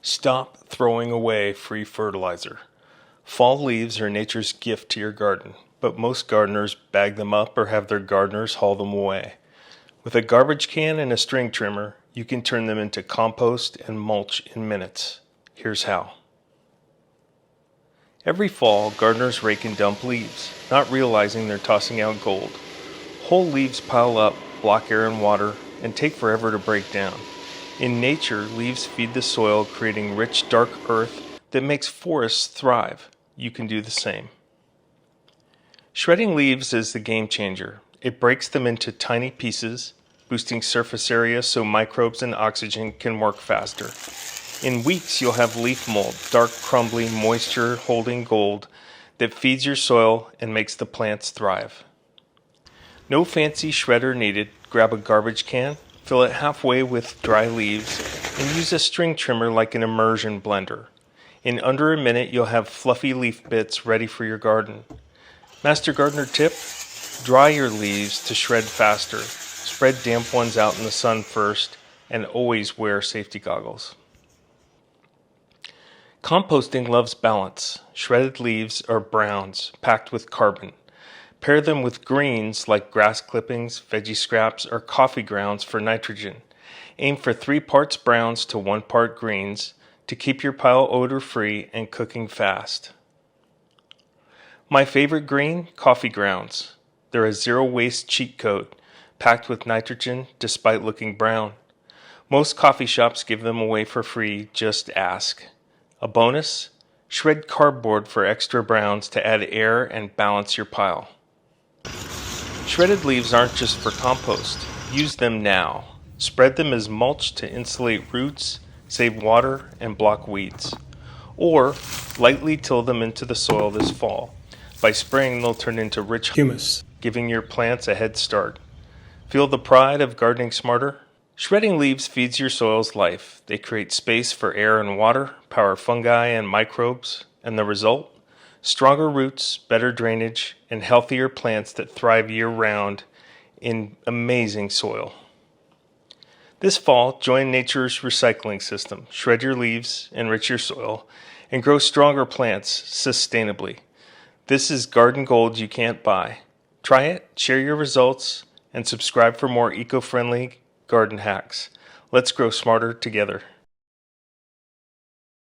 Stop throwing away free fertilizer. Fall leaves are nature's gift to your garden, but most gardeners bag them up or have their gardeners haul them away. With a garbage can and a string trimmer, you can turn them into compost and mulch in minutes. Here's how. Every fall, gardeners rake and dump leaves, not realizing they're tossing out gold. Whole leaves pile up, block air and water, and take forever to break down. In nature, leaves feed the soil, creating rich, dark earth that makes forests thrive. You can do the same. Shredding leaves is the game changer. It breaks them into tiny pieces, boosting surface area so microbes and oxygen can work faster. In weeks, you'll have leaf mold, dark, crumbly, moisture-holding gold that feeds your soil and makes the plants thrive. No fancy shredder needed. Grab a garbage can, fill it halfway with dry leaves, and use a string trimmer like an immersion blender. In under a minute, you'll have fluffy leaf bits ready for your garden. Master gardener tip: dry your leaves to shred faster. Spread damp ones out in the sun first, and always wear safety goggles. Composting loves balance. Shredded leaves are browns, packed with carbon. Pair them with greens like grass clippings, veggie scraps, or coffee grounds for nitrogen. Aim for 3 parts browns to 1 part greens to keep your pile odor-free and cooking fast. My favorite green, coffee grounds. They're a zero-waste cheat code, packed with nitrogen despite looking brown. Most coffee shops give them away for free, just ask. A bonus? Shred cardboard for extra browns to add air and balance your pile. Shredded leaves aren't just for compost. Use them now. Spread them as mulch to insulate roots, save water, and block weeds. Or lightly till them into the soil this fall. By spraying, they'll turn into rich humus, giving your plants a head start. Feel the pride of gardening smarter? Shredding leaves feeds your soil's life. They create space for air and water, power fungi and microbes, and the result? Stronger roots, better drainage, and healthier plants that thrive year-round in amazing soil. This fall, join nature's recycling system. Shred your leaves, enrich your soil, and grow stronger plants sustainably. This is garden gold you can't buy. Try it, share your results, and subscribe for more eco-friendly garden hacks. Let's grow smarter together.